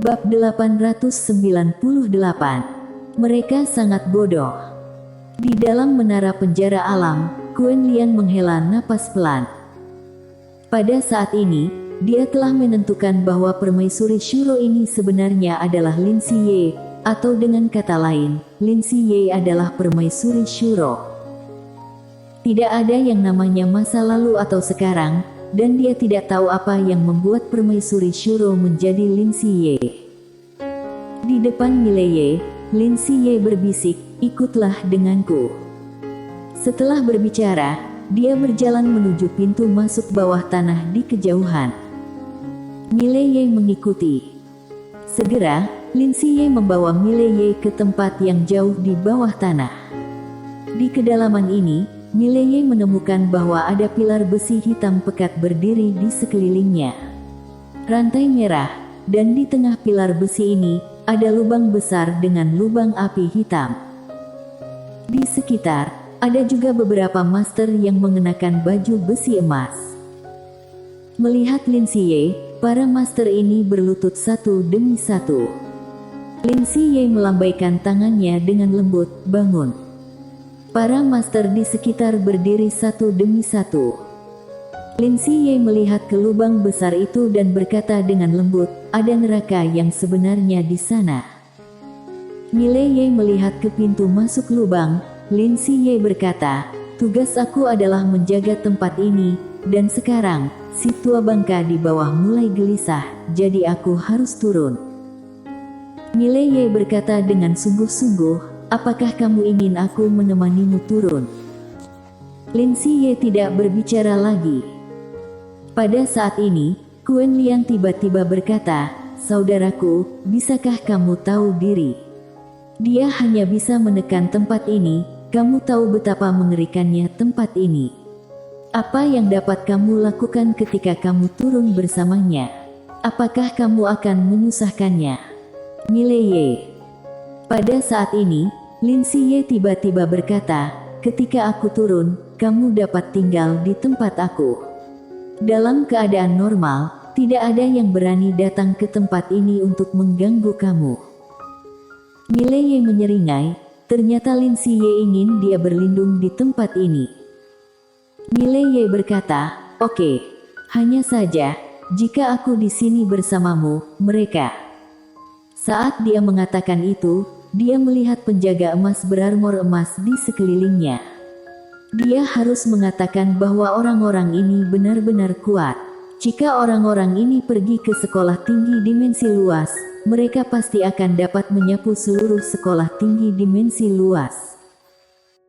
Bab 898. Mereka sangat bodoh. Di dalam menara penjara alam, Kuan Lian menghela napas pelan. Pada saat ini, dia telah menentukan bahwa permaisuri Shuro ini sebenarnya adalah Lin Siye, atau dengan kata lain, Lin Siye adalah permaisuri Shuro. Tidak ada yang namanya masa lalu atau sekarang, dan dia tidak tahu apa yang membuat permaisuri Shuro menjadi Lin Siye. Di depan Mileye, Lin Siye berbisik, "Ikutlah denganku." Setelah berbicara, dia berjalan menuju pintu masuk bawah tanah di kejauhan. Mileye mengikuti. Segera, Lin Siye membawa Mileye ke tempat yang jauh di bawah tanah. Di kedalaman ini, Mileye menemukan bahwa ada pilar besi hitam pekat berdiri di sekelilingnya. Rantai merah, dan di tengah pilar besi ini, ada lubang besar dengan lubang api hitam. Di sekitar, ada juga beberapa master yang mengenakan baju besi emas. Melihat Lin Siye, para master ini berlutut satu demi satu. Lin Siye melambaikan tangannya dengan lembut, "Bangun." Para master di sekitar berdiri satu demi satu. Lin Siye melihat ke lubang besar itu dan berkata dengan lembut, "Ada neraka yang sebenarnya di sana." Mileye melihat ke pintu masuk lubang. Lin Siye berkata, "Tugas aku adalah menjaga tempat ini, dan sekarang, si tua bangka di bawah mulai gelisah, jadi aku harus turun." Mileye berkata dengan sungguh-sungguh, "Apakah kamu ingin aku menemanimu turun?" Lin Siye tidak berbicara lagi. Pada saat ini, Kuan Lian tiba-tiba berkata, "Saudaraku, bisakah kamu tahu diri? Dia hanya bisa menekan tempat ini, kamu tahu betapa mengerikannya tempat ini. Apa yang dapat kamu lakukan ketika kamu turun bersamanya? Apakah kamu akan menyusahkannya?" Mileye. Pada saat ini, Lin Siye tiba-tiba berkata, "Ketika aku turun, kamu dapat tinggal di tempat aku. Dalam keadaan normal, tidak ada yang berani datang ke tempat ini untuk mengganggu kamu." Mileye menyeringai, ternyata Lin Siye ingin dia berlindung di tempat ini. Mileye berkata, "Oke, hanya saja, jika aku di sini bersamamu, mereka..." Saat dia mengatakan itu, dia melihat penjaga emas berarmor emas di sekelilingnya. Dia harus mengatakan bahwa orang-orang ini benar-benar kuat. Jika orang-orang ini pergi ke sekolah tinggi dimensi luas, mereka pasti akan dapat menyapu seluruh sekolah tinggi dimensi luas.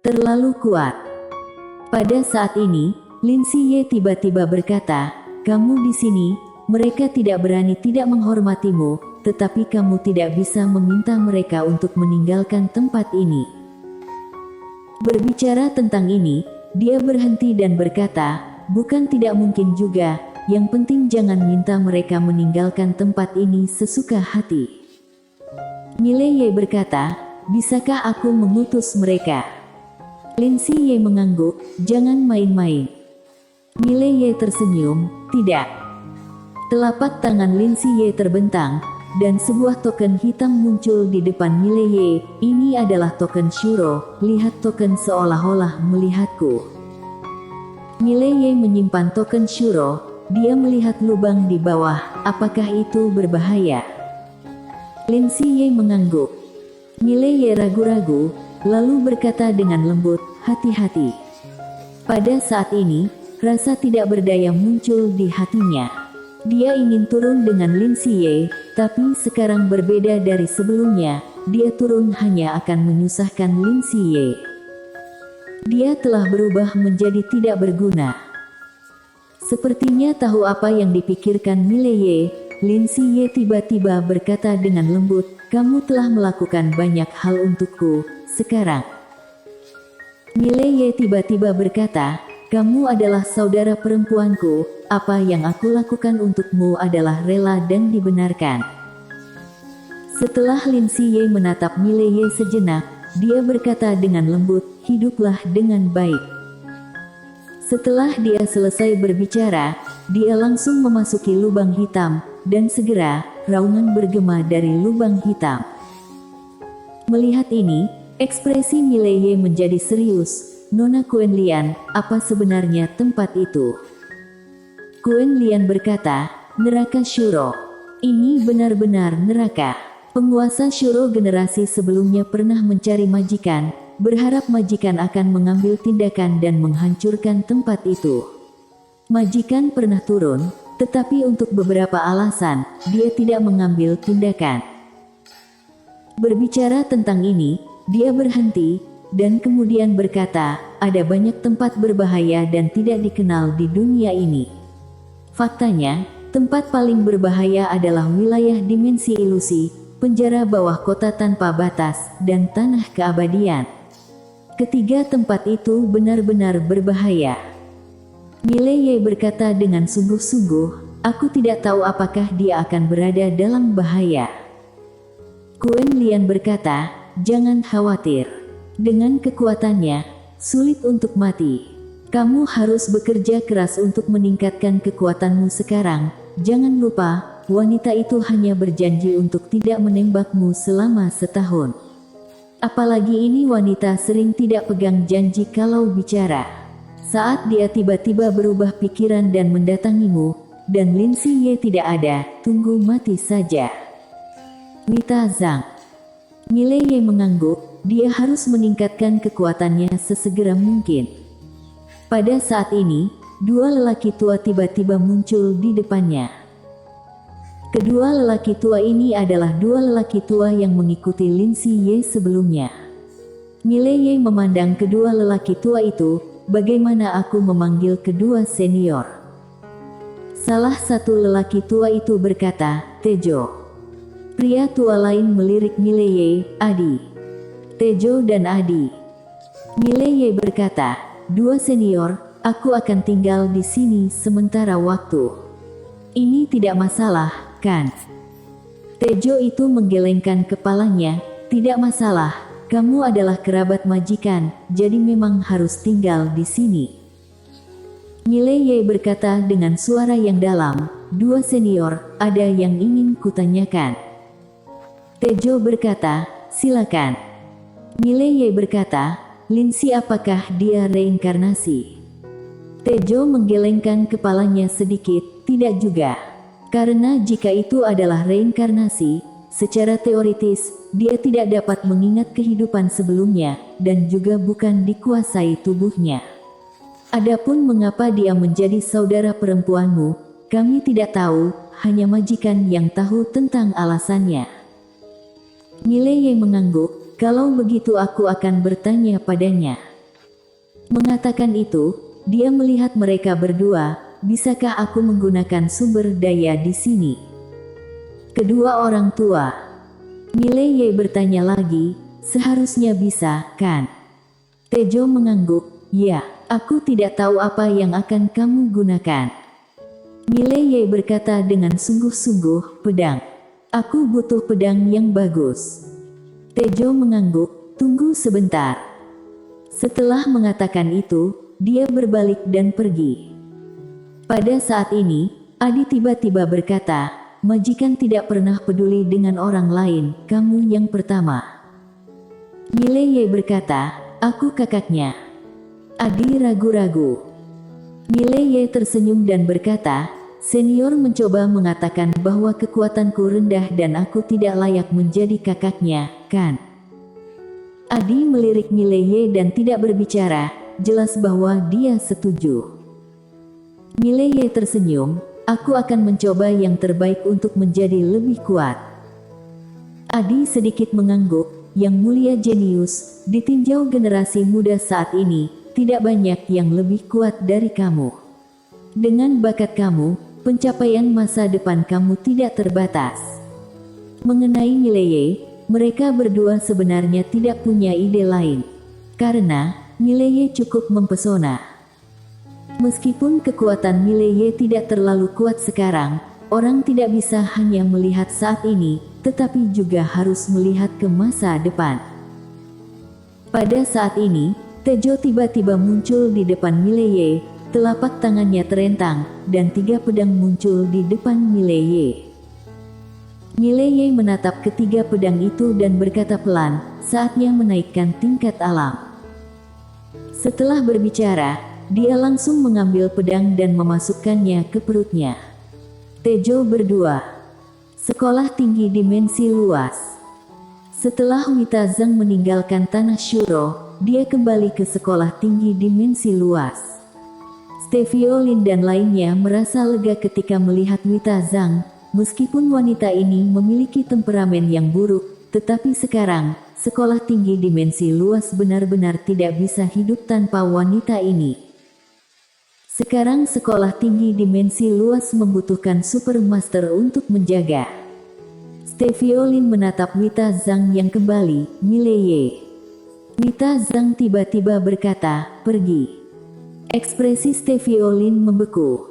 Terlalu kuat. Pada saat ini, Lin Siye tiba-tiba berkata, "Kamu di sini, mereka tidak berani tidak menghormatimu, tetapi kamu tidak bisa meminta mereka untuk meninggalkan tempat ini." Berbicara tentang ini, dia berhenti dan berkata, "Bukan tidak mungkin juga, yang penting jangan minta mereka meninggalkan tempat ini sesuka hati." Mileye berkata, "Bisakah aku mengutus mereka?" Lin Siye mengangguk, "Jangan main-main." Mileye tersenyum, "Tidak." Telapak tangan Lin Siye terbentang, dan sebuah token hitam muncul di depan Mileye. "Ini adalah token Shuro, lihat token seolah-olah melihatku." Mileye menyimpan token Shuro, dia melihat lubang di bawah, apakah itu berbahaya? Lin Siye mengangguk. Mileye ragu-ragu, lalu berkata dengan lembut, "Hati-hati." Pada saat ini, rasa tidak berdaya muncul di hatinya. Dia ingin turun dengan Lin Siye, tapi sekarang berbeda dari sebelumnya, dia turun hanya akan menyusahkan Lin Siye. Dia telah berubah menjadi tidak berguna. Sepertinya tahu apa yang dipikirkan Mileye, Lin Siye tiba-tiba berkata dengan lembut, "Kamu telah melakukan banyak hal untukku, sekarang." Mileye tiba-tiba berkata, "Kamu adalah saudara perempuanku, apa yang aku lakukan untukmu adalah rela dan dibenarkan." Setelah Lin Siye menatap Mileye sejenak, dia berkata dengan lembut, "Hiduplah dengan baik." Setelah dia selesai berbicara, dia langsung memasuki lubang hitam, dan segera, raungan bergema dari lubang hitam. Melihat ini, ekspresi Mileye menjadi serius. Nona Quenlian, apa sebenarnya tempat itu? Quenlian berkata, neraka Shuro. Ini benar-benar neraka. Penguasa Shuro generasi sebelumnya pernah mencari majikan, berharap majikan akan mengambil tindakan dan menghancurkan tempat itu. Majikan pernah turun, tetapi untuk beberapa alasan, dia tidak mengambil tindakan. Berbicara tentang ini, dia berhenti, dan kemudian berkata, ada banyak tempat berbahaya dan tidak dikenal di dunia ini. Faktanya, tempat paling berbahaya adalah wilayah dimensi ilusi, penjara bawah kota tanpa batas, dan tanah keabadian. Ketiga tempat itu benar-benar berbahaya. Mileye berkata dengan sungguh-sungguh, aku tidak tahu apakah dia akan berada dalam bahaya. Quenlian berkata, jangan khawatir. Dengan kekuatannya, sulit untuk mati. Kamu harus bekerja keras untuk meningkatkan kekuatanmu sekarang. Jangan lupa, wanita itu hanya berjanji untuk tidak menembakmu selama setahun. Apalagi ini wanita sering tidak pegang janji kalau bicara. Saat dia tiba-tiba berubah pikiran dan mendatangimu, dan Lin Siye tidak ada, tunggu mati saja. Wita Zhang. Mileye mengangguk, dia harus meningkatkan kekuatannya sesegera mungkin. Pada saat ini, dua lelaki tua tiba-tiba muncul di depannya. Kedua lelaki tua ini adalah dua lelaki tua yang mengikuti Lin Siye sebelumnya. Mileye memandang kedua lelaki tua itu, bagaimana aku memanggil kedua senior? Salah satu lelaki tua itu berkata, Tejo. Pria tua lain melirik Mileye, Adi. Tejo dan Adi. Mileye berkata, dua senior, aku akan tinggal di sini sementara waktu. Ini tidak masalah, kan? Tejo itu menggelengkan kepalanya, tidak masalah, kamu adalah kerabat majikan, jadi memang harus tinggal di sini. Mileye berkata dengan suara yang dalam, dua senior, ada yang ingin kutanyakan. Tejo berkata, silakan. Mileye berkata, Linsi apakah dia reinkarnasi? Tejo menggelengkan kepalanya sedikit, tidak juga. Karena jika itu adalah reinkarnasi, secara teoritis, dia tidak dapat mengingat kehidupan sebelumnya, dan juga bukan dikuasai tubuhnya. Adapun mengapa dia menjadi saudara perempuanmu, kami tidak tahu, hanya majikan yang tahu tentang alasannya. Mileye mengangguk, kalau begitu aku akan bertanya padanya. Mengatakan itu, dia melihat mereka berdua, bisakah aku menggunakan sumber daya di sini? Kedua orang tua. Mileye bertanya lagi, seharusnya bisa, kan? Tejo mengangguk, ya, aku tidak tahu apa yang akan kamu gunakan. Mileye berkata dengan sungguh-sungguh, pedang. Aku butuh pedang yang bagus. Tejo mengangguk, tunggu sebentar. Setelah mengatakan itu, dia berbalik dan pergi. Pada saat ini, Adi tiba-tiba berkata, majikan tidak pernah peduli dengan orang lain, kamu yang pertama. Mileye berkata, aku kakaknya. Adi ragu-ragu. Mileye tersenyum dan berkata, senior mencoba mengatakan bahwa kekuatanku rendah dan aku tidak layak menjadi kakaknya, kan? Adi melirik Mileye dan tidak berbicara, jelas bahwa dia setuju. Mileye tersenyum, aku akan mencoba yang terbaik untuk menjadi lebih kuat. Adi sedikit mengangguk, yang mulia jenius, ditinjau generasi muda saat ini, tidak banyak yang lebih kuat dari kamu. Dengan bakat kamu, pencapaian masa depan kamu tidak terbatas. Mengenai Mileye, mereka berdua sebenarnya tidak punya ide lain. Karena, Mileye cukup mempesona. Meskipun kekuatan Mileye tidak terlalu kuat sekarang, orang tidak bisa hanya melihat saat ini, tetapi juga harus melihat ke masa depan. Pada saat ini, Tejo tiba-tiba muncul di depan Mileye. Telapak tangannya terentang, dan 3 pedang muncul di depan Mileye. Mileye menatap ketiga pedang itu dan berkata pelan, saatnya menaikkan tingkat alam. Setelah berbicara, dia langsung mengambil pedang dan memasukkannya ke perutnya. Tejo berdua. Sekolah tinggi dimensi luas. Setelah Wita Zhang meninggalkan tanah Shuro, dia kembali ke sekolah tinggi dimensi luas. Stevie Lin dan lainnya merasa lega ketika melihat Wita Zhang. Meskipun wanita ini memiliki temperamen yang buruk, tetapi sekarang, sekolah tinggi dimensi luas benar-benar tidak bisa hidup tanpa wanita ini. Sekarang sekolah tinggi dimensi luas membutuhkan Supermaster untuk menjaga. Stevie Lin menatap Wita Zhang yang kembali, Mileye. Wita Zhang tiba-tiba berkata, pergi. Ekspresi Stevie Lin membeku.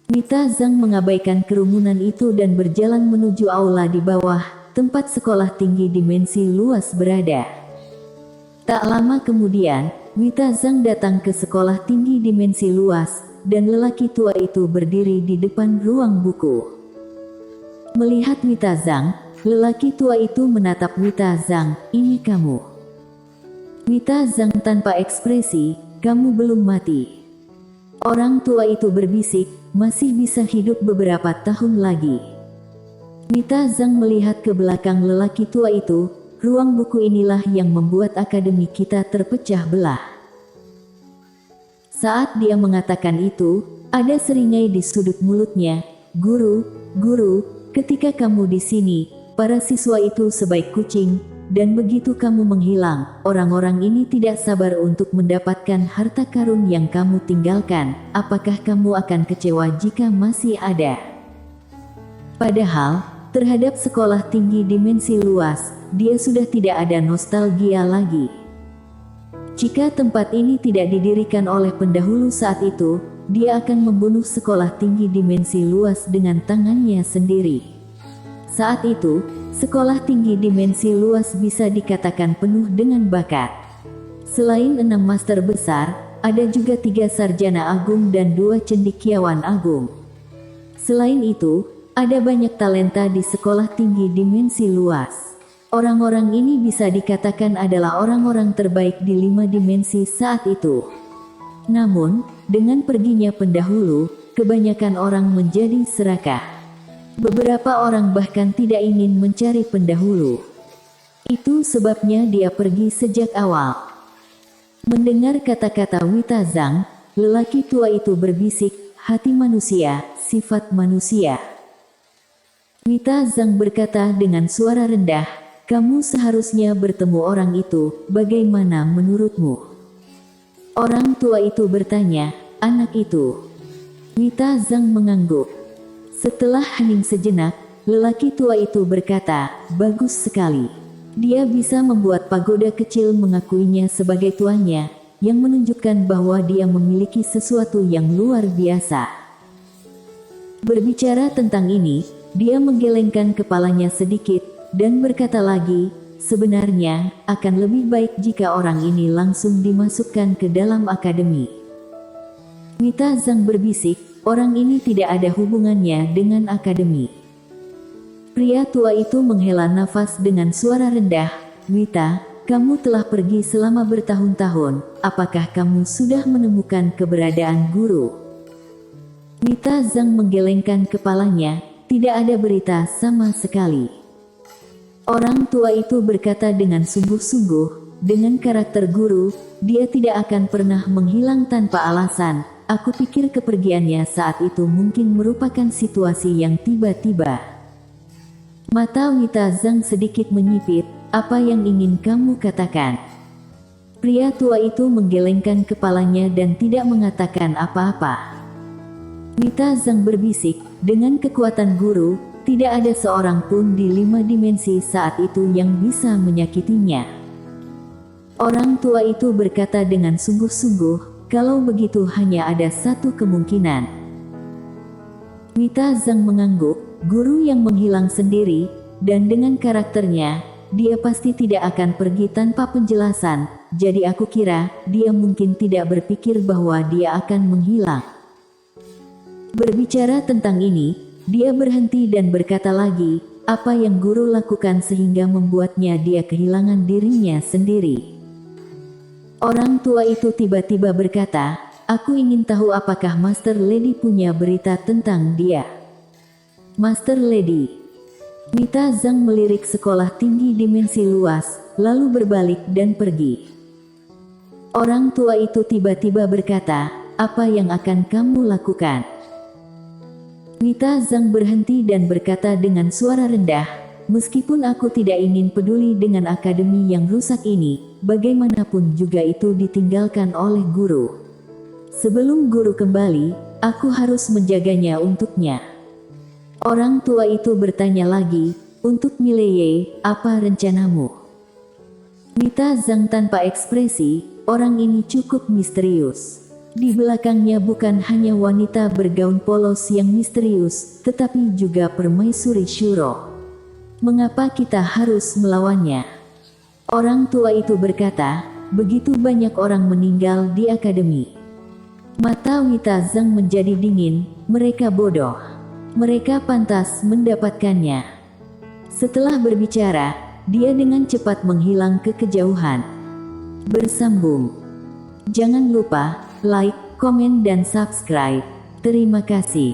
Wita Zhang mengabaikan kerumunan itu dan berjalan menuju aula di bawah, tempat sekolah tinggi dimensi luas berada. Tak lama kemudian, Wita Zhang datang ke sekolah tinggi dimensi luas, dan lelaki tua itu berdiri di depan ruang buku. Melihat Wita Zhang, lelaki tua itu menatap Wita Zhang, ini kamu. Wita Zhang tanpa ekspresi, kamu belum mati. Orang tua itu berbisik, masih bisa hidup beberapa tahun lagi. Wita Zhang melihat ke belakang lelaki tua itu, ruang buku inilah yang membuat akademi kita terpecah belah. Saat dia mengatakan itu, ada seringai di sudut mulutnya, guru, ketika kamu di sini, para siswa itu sebaik kucing, dan begitu kamu menghilang, orang-orang ini tidak sabar untuk mendapatkan harta karun yang kamu tinggalkan. Apakah kamu akan kecewa jika masih ada? Padahal, terhadap sekolah tinggi dimensi luas, dia sudah tidak ada nostalgia lagi. Jika tempat ini tidak didirikan oleh pendahulu saat itu, dia akan membunuh sekolah tinggi dimensi luas dengan tangannya sendiri. Saat itu, sekolah tinggi dimensi luas bisa dikatakan penuh dengan bakat. Selain 6 master besar, ada juga 3 sarjana agung dan 2 cendekiawan agung. Selain itu, ada banyak talenta di sekolah tinggi dimensi luas. Orang-orang ini bisa dikatakan adalah orang-orang terbaik di 5 dimensi saat itu. Namun, dengan perginya pendahulu, kebanyakan orang menjadi serakah. Beberapa orang bahkan tidak ingin mencari pendahulu. Itu sebabnya dia pergi sejak awal. Mendengar kata-kata Wita Zhang, lelaki tua itu berbisik, hati manusia, sifat manusia. Wita Zhang berkata dengan suara rendah, kamu seharusnya bertemu orang itu, bagaimana menurutmu? Orang tua itu bertanya, anak itu. Wita Zhang mengangguk. Setelah hening sejenak, lelaki tua itu berkata, bagus sekali. Dia bisa membuat pagoda kecil mengakuinya sebagai tuannya, yang menunjukkan bahwa dia memiliki sesuatu yang luar biasa. Berbicara tentang ini, dia menggelengkan kepalanya sedikit, dan berkata lagi, sebenarnya, akan lebih baik jika orang ini langsung dimasukkan ke dalam akademi. Wita Zhang berbisik, orang ini tidak ada hubungannya dengan akademi. Pria tua itu menghela nafas dengan suara rendah, Wita, kamu telah pergi selama bertahun-tahun, apakah kamu sudah menemukan keberadaan guru? Wita Zhang menggelengkan kepalanya, tidak ada berita sama sekali. Orang tua itu berkata dengan sungguh-sungguh, dengan karakter guru, dia tidak akan pernah menghilang tanpa alasan. Aku pikir kepergiannya saat itu mungkin merupakan situasi yang tiba-tiba. Mata Wita Zhang sedikit menyipit, apa yang ingin kamu katakan? Pria tua itu menggelengkan kepalanya dan tidak mengatakan apa-apa. Wita Zhang berbisik, dengan kekuatan guru, tidak ada seorang pun di 5 dimensi saat itu yang bisa menyakitinya. Orang tua itu berkata dengan sungguh-sungguh, kalau begitu hanya ada satu kemungkinan. Wita Zhang mengangguk, guru yang menghilang sendiri, dan dengan karakternya, dia pasti tidak akan pergi tanpa penjelasan, jadi aku kira, dia mungkin tidak berpikir bahwa dia akan menghilang. Berbicara tentang ini, dia berhenti dan berkata lagi, Apa yang guru lakukan sehingga membuatnya dia kehilangan dirinya sendiri? Orang tua itu tiba-tiba berkata, aku ingin tahu apakah Master Lady punya berita tentang dia. Master Lady. Mita Zhang melirik sekolah tinggi dimensi luas, lalu berbalik dan pergi. Orang tua itu tiba-tiba berkata, apa yang akan kamu lakukan? Mita Zhang berhenti dan berkata dengan suara rendah, meskipun aku tidak ingin peduli dengan akademi yang rusak ini, bagaimanapun juga itu ditinggalkan oleh guru. Sebelum guru kembali, aku harus menjaganya untuknya. Orang tua itu bertanya lagi, untuk Mileye, apa rencanamu? Mita Zhang tanpa ekspresi, orang ini cukup misterius. Di belakangnya bukan hanya wanita bergaun polos yang misterius, tetapi juga permaisuri Shuro. Mengapa kita harus melawannya? Orang tua itu berkata, begitu banyak orang meninggal di akademi. Mata Mita Zhang menjadi dingin, mereka bodoh. Mereka pantas mendapatkannya. Setelah berbicara, dia dengan cepat menghilang ke kejauhan. Bersambung. Jangan lupa like, komen dan subscribe. Terima kasih.